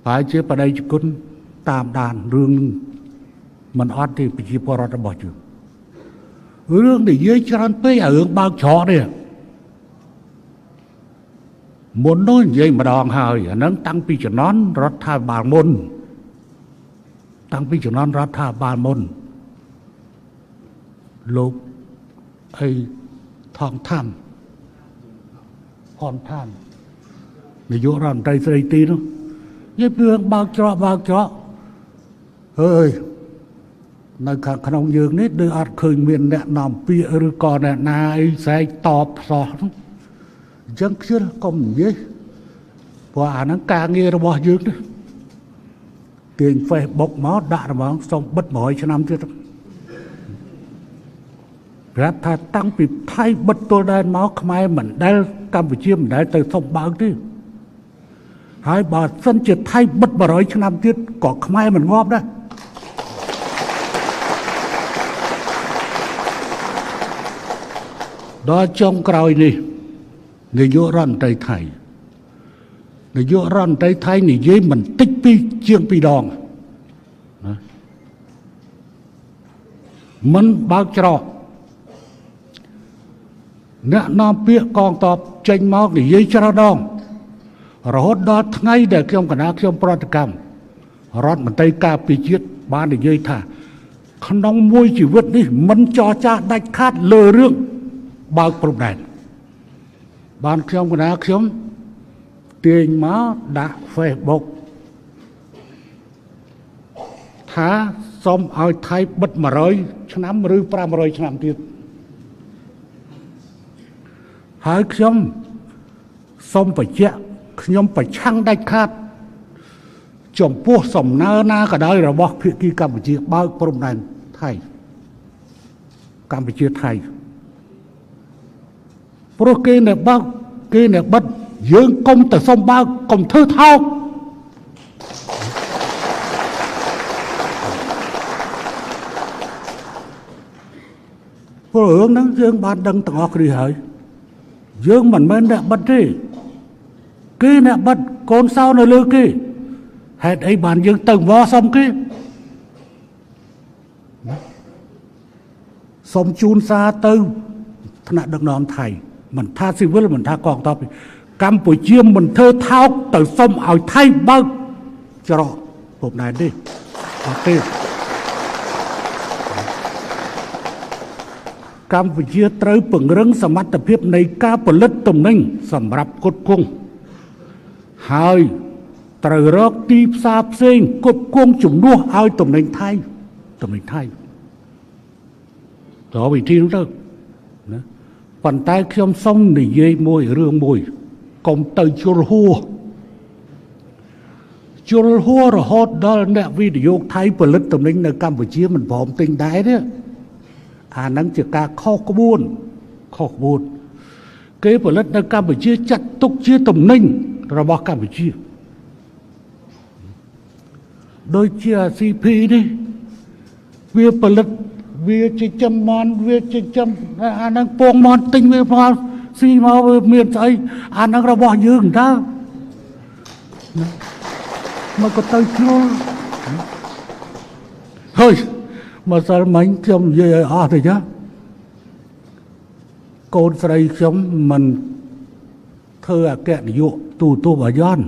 phải chế vào đây cũng tam đàn rương mình ót thì bị chịu bỏ ra bỏ chứ rương để dưới cho anh tới ở bao chó đây muốn nói vậy mà đòn hơi nó tăng pi cho nón rót tha bà môn tăng pi cho nón rót tha bà môn lúc ấy thong tham hòn tham để vô làm tay xây tí đó với phương bao chó ơi nơi khả năng dương nít đưa ạt khơi miền nè nằm bia rồi còn nè này sẽ tọp sọ dân chưa không gì và nó càng nghe rồi bỏ dương đó tiền phải bốc máu đã mà xong bất mỏi cho năm trước ra thà tăng bị thay bất tôi đen máu không ai mình đây Campuchia mình đây từ thông báo đi hai bà sân chỉ thay bất bà rồi cho năm trước có không ai mình ngóp đó đó trong cõi này người vô răn tay thầy người vô răn tay thầy này dưới mình tích pi chiêng pi đòn mình bao trò nè nam bia con tọp tranh máu để dưới cho đòn rồi hốt đó ngay để trong cái nào trong protocol rót mình tay ca pi chiết ba để dưới thả không nóng môi chỉ vứt đi mình cho cha đạch khát lừa rương bao problem này ban trong cái nào trong tiền máu đã phải bốc thả xong ai thay bất mà rồi năm rưỡi pram rồi nămទៀតហើយខ្ញុំសូមបញ្ជាក់ខ្ញុំប្រឆាំងដាច់ខាតចំពោះសំណើណាក៏ដោយរបស់ភាគីកម្ពុជាបើកព្រំដែនថៃកម្ពុជាថៃព្រោះគេនៅបើកគេនៅបិទយើងកុំទៅសុំបើកកុំធ្វើថោកព្រោះរឿងហ្នឹងយើងបានដឹងទាំងអស់គ្នាហើយយើងមិនមែនអ្នកបិទទេគេអ្នកបិទកូនសោនៅលើគេហេតុអីបានយើងទៅវសុំគេសុំជូនសារទៅថ្នាក់ដឹកនាំថៃមិនថាស៊ីវិលមិនថាកងទ័ពកម្ពុជាមិនធ្វើថោកទៅសុំឲ្យថៃបើកច្រកព្រំដែនទេអត់ទេកម្ពុជាត្រូវពង្រឹងសមត្ថភាពនៃការផលិតទំនិញសម្រាប់ផ្គត់ផ្គង់ហើយត្រូវរកទីផ្សារផ្សេងផ្គត់ផ្គង់ជំនួសឲ្យទំនិញថៃតើវិធីនោះទៅណាប៉ុន្តែខ្ញុំសូមនិយាយមួយរឿងមួយកុំទៅជលហួររហូតដល់អ្នកវិនិយោគថៃផលិតទំនិញនៅកម្ពុជាមិនព្រមទិញដែរទេអាហ្នឹងជាការខុសក្បួនគេផលិតនៅកម្ពុជាចាត់ទុកជាទំនិញរបស់កម្ពុជាដូចជា CP នេះវាផលិតវាចិញ្ចឹមមន់វាចិញ្ចឹមអាហ្នឹងពងមន់ទិញវាមកស៊ីមកវាមានស្អីអាហ្នឹងរបស់យើងតើមកក៏ទៅជ្រុលហើយមកសល់មិញខ្ញុំនិយាយឲ្យអស់ទៅចាកូនស្រីខ្ញុំមិនធ្វើអគ្គនាយកទូបយ័ន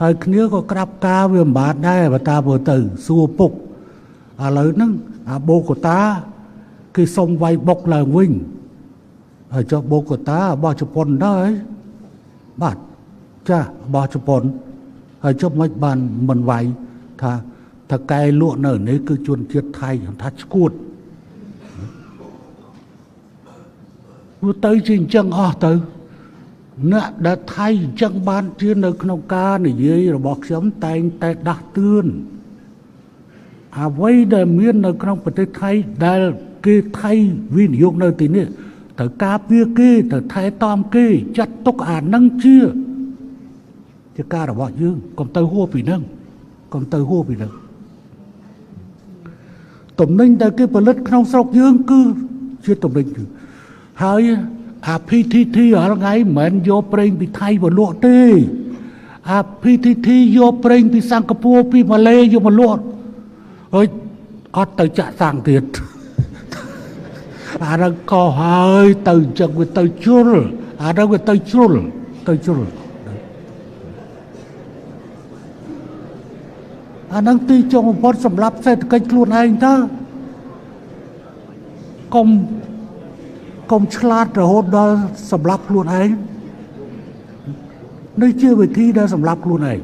ហើយគ្នាក៏ក្រាបការវាមិនបានដែរបើតាមើលទៅសួរពុកឥឡូវហ្នឹងអាបូកូតាគេសុំវាយបុកឡើងវិញហើយចុះបូកូតារបស់ជប៉ុនដែរបាទចារបស់ជប៉ុនហើយចុះមិនបានមិនវាយថាកែលក់នៅនេះគឺជនជាតិថៃថាឈួតវាទៅជាអញ្ចឹងអស់ទៅអ្នកដែលថៃអញ្ចឹងបានជានៅក្នុងការនិយាយរបស់ខ្ញុំតែងតែដាស់តឿនអ្វីដែលមាននៅក្នុងប្រទេសថៃដែលគេថៃវិនិយោគនៅទីនេះត្រូវការពារគេត្រូវថែទាំគេចាត់ទុកអានឹងជាការរបស់យើងកុំទៅហួសពីនឹងទំនិញដែលគេផលិតក្នុងស្រុកយើងគឺជាទំនិញហើយអា PTT រាល់ថ្ងៃមិនមែនយកប្រេងពីថៃមកលក់ទេ អា PTT យកប្រេងពីសិង្ហបុរីពីម៉ាឡេយកមកលក់ហើយអត់ទៅចាក់សាំងទៀតអានឹងក៏ហើយទៅចឹងវាទៅជ្រុលអានឹងវាទៅជ្រុលអានឹងទីចុងបំផុតសម្រាប់សេដ្ឋកិច្ចខ្លួនឯងទៅកុំឆ្លាតរហូតដល់សម្រាប់ខ្លួនឯងនេះជាវិធីដែលសម្រាប់ខ្លួនឯង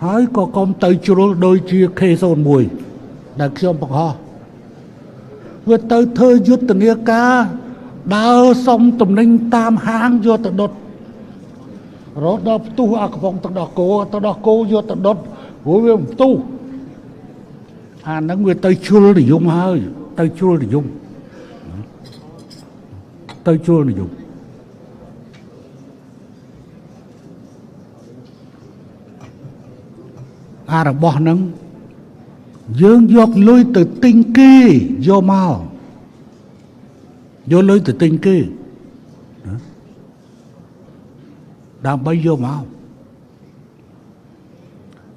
ហើយក៏កុំទៅជ្រុលដូចជា K01 ដែលខ្ញុំបង្ហោះវាទៅធ្វើយុទ្ធនាការដើរសុំតំណែងតាមហាងយកទៅដុតរត់ដល់ផ្ទុះអាកំប៉ុងទឹកដោះគោយកទៅដុតព្រោះវាផ្ទុះអាហ្នឹងវាទៅជ្រុលនិយមហើយទៅជ្រុលនិយមអារបស់ហ្នឹងយើងយកលុយទៅទិញគេយកមកយកលុយទៅទិញគេដើម្បីយកមក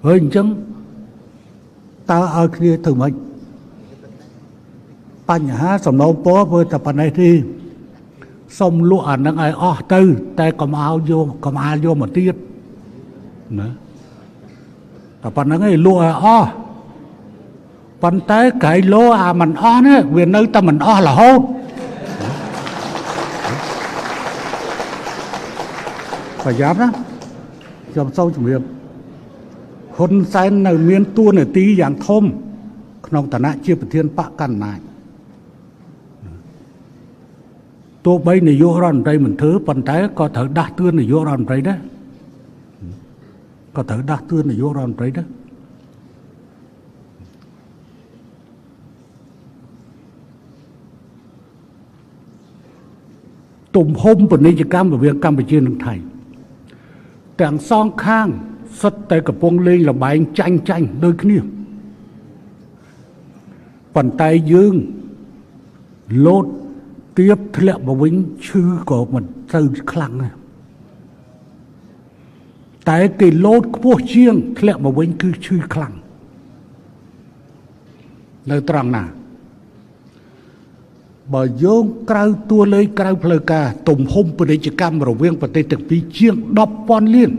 ហើយអញ្ចឹងតើឲ្យគ្នាទៅមិនបញ្ហាសំណូមពរធ្វើតែប៉ុណ្ណេះទេសុំលក់អានឹងឲ្យអស់ទៅតែកុំឲ្យយកមកទៀតណាតែប៉ុណ្្នឹងឯងលក់ឲ្យអស់ប៉ុន្តែក្រៃលោអាមិនអស់នេះវានៅតែមិនអស់រហូតប្រយ័ត្នណាខ្ញុំសូមជម្រាបហ៊ុនសែននៅមានតួនាទីយ៉ាងធំក្នុងឋានៈជាប្រធានបកកណ្ដាលទោះបីនាយករដ្ឋមន្ត្រីមិនធ្វើប៉ុន្តែក៏ត្រូវដាស់តឿននាយករដ្ឋមន្ត្រីដែរទំហំពាណិជ្ជកម្មរវាងកម្ពុជានិងថៃទាំងសងខាងសុទ្ធតែកំពុងលេងល្បែងចាញ់ដូចគ្នាប៉ុន្តែយើងលោតទៀបធ្លាក់មកវិញឈឺក៏មិនទៅខ្លាំងដែរតែគេលោតខ្ពស់ជាងធ្លាក់មកវិញគឺឈឺខ្លាំងនៅត្រង់ណាបើយោងក្រៅតួលេខក្រៅផ្លូវការទំហំពាណិជ្ជកម្មរវាងប្រទេសទាំងពីរជាង 10,000 លាន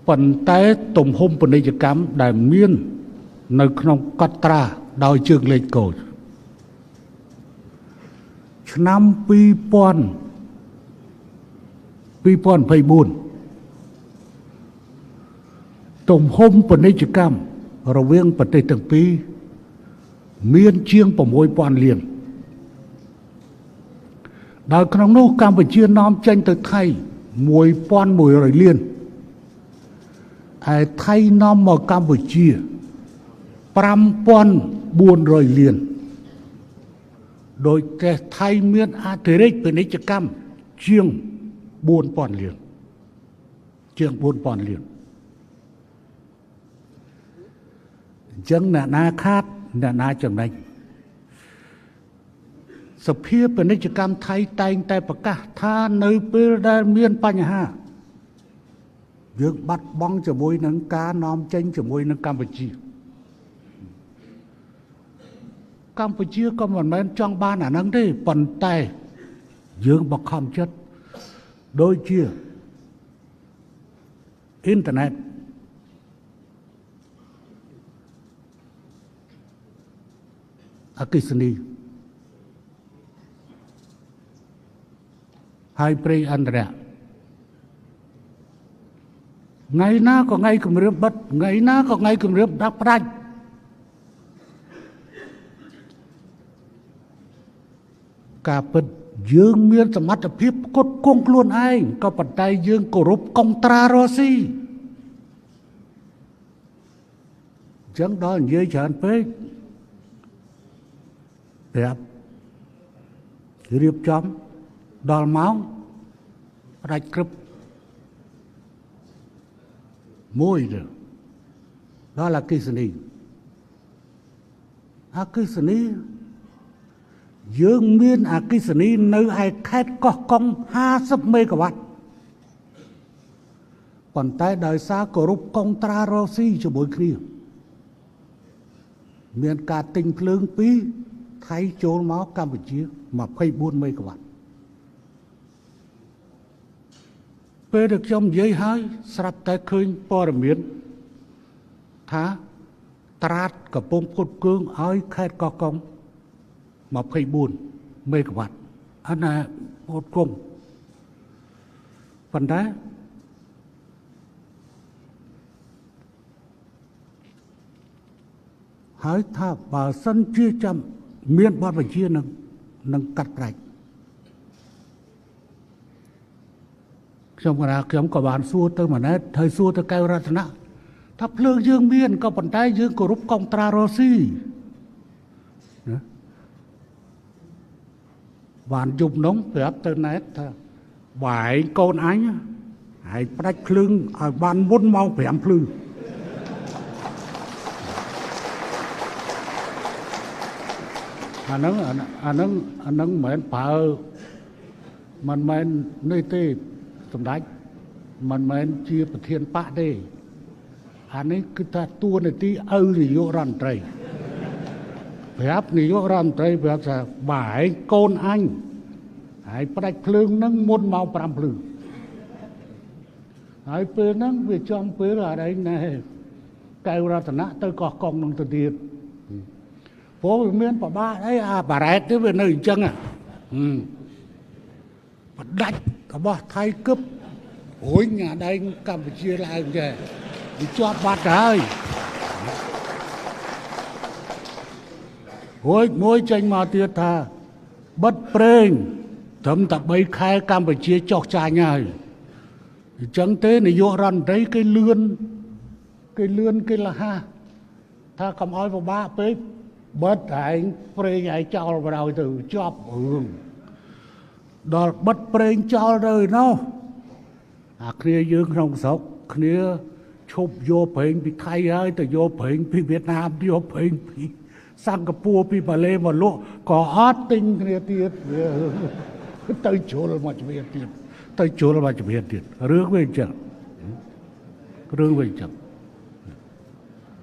ប៉ុន្តែទំហំពាណិជ្ជកម្មដែលមាននៅក្នុងកត់ត្រាដោយជើងលេខកូដឆ្នាំ2024ទំហំពាណិជ្ជកម្មរវាងប្រទេសទាំងពីរមានជាង 6,000 លានដោយក្នុងនោះកម្ពុជានាំចេញទៅថៃ 1,100 លានហើយថៃនាំមកកម្ពុជា 5,400 លានដោយតែថៃមានអតិរេកពាណិជ្ជកម្មជាង 4,000 លានអញ្ចឹងអ្នកណាខាតអ្នកណាចំណេញសភាពាណិជ្ជកម្មថៃតែងតែប្រកាសថានៅពេលដែលមានបញ្ហាយើងបាត់បង់ជាមួយនឹងការនាំចេញជាមួយនឹងកម្ពុជាក៏មិនមែនចង់បានអាហ្នឹងទេប៉ុន្តែយើងបង្ខំចិត្តដូចជាអ៊ីនធឺណិតអគ្គិសនីហើយប្រេងឥន្ធនៈថ្ងៃណាក៏ថ្ងៃគម្រាមបិទថ្ងៃណាក៏ថ្ងៃគម្រាមដាក់ផ្ដាច់ការពិតយើងមានសមត្ថភាពផ្គត់ផ្គង់ខ្លួនឯងក៏ប៉ុន្តែយើងគោរពកុងត្រារ៉ូស៊ីអញ្ចឹងដល់និយាយច្រើនពេកប្រាប់រៀបចំដល់ម៉ោងផ្ដាច់ក្រឹបមួយទៅ đó là cây sኒ cây sni dương miên cây sni nơi ai khét có công 50 MW ប៉ុន្តែដោយសារគោរពកុងត្រារ៉ូស៊ីជាមួយគ្នាមានការទិញភ្លើងពីថៃចូលមកកម្ពុជា24 MW ពេលដែលខ្ញុំនិយាយហើយស្រាប់តែឃើញព័ត៌មានថាត្រាតកំពុងផ្គត់ផ្គង់ឲ្យខេត្តកោះកុង24 MW អាណាផ្គត់ផ្គង់ប៉ុន្តែហើយថាបើសិនជាចាំមានបទបញ្ជានឹងកាត់ផ្ដាច់ខ្ញុំក៏បានសួរទៅម៉ណែតហើយសួរទៅកែវរតនៈថាភ្លើងយើងមានក៏ប៉ុន្តែយើងគោរពកុងត្រារ៉ូស៊ីណាបានយប់នោះប្រាប់ទៅណែតថាបើឯងកូនអញហើយផ្ដាច់ភ្លើងឲ្យបានមុនម៉ោង 5 ភ្លឺអាហ្នឹងមិនមែនប្រើមិនមែននេះទេសម្ដេចមិនមែនជាប្រធានបកទេអានេះគឺថាតួនាទីឪនាយករដ្ឋមន្ត្រីប្រាប់នាយករដ្ឋមន្ត្រីប្រាប់ថាបើឯងកូនអញហើយផ្ដាច់ភ្លើងហ្នឹងមុនម៉ោង 5 ភ្លឺហើយពេលហ្នឹងវាចំពេលអីណែកែវរតនៈទៅកោះកុងនឹងទៅទៀតព្រោះវាមានប្របាកអីបារ៉ែតទេវានៅអញ្ចឹងបដាច់របស់ថៃគឹបរួញអាដែងកម្ពុជាឡើងចេះវាជាប់បាត់ហើយរួចមួយចេញមកទៀតថាបិទប្រេងត្រឹមតែ3 ខែកម្ពុជាចុះចាញ់ហើយអញ្ចឹងទេនាយករដ្ឋមន្ត្រីគេលឿនគេលះថាកុំឲ្យពិបាកពេកបិទឯងប្រេងឯងចោលបណ្ដោយទៅជាប់រឿងដល់បិទប្រេងចោលទៅនោះអាគ្នាយើងក្នុងស្រុកគ្នាឈប់យកប្រេងពីថៃហើយទៅយកប្រេងពីវៀតណាមយកប្រេងពីសិង្ហបុរីពីម៉ាឡេមកលក់ក៏អត់ទិញគ្នាទៀតទៅជុលមកជំនាញទៀតរឿងវាអញ្ចឹង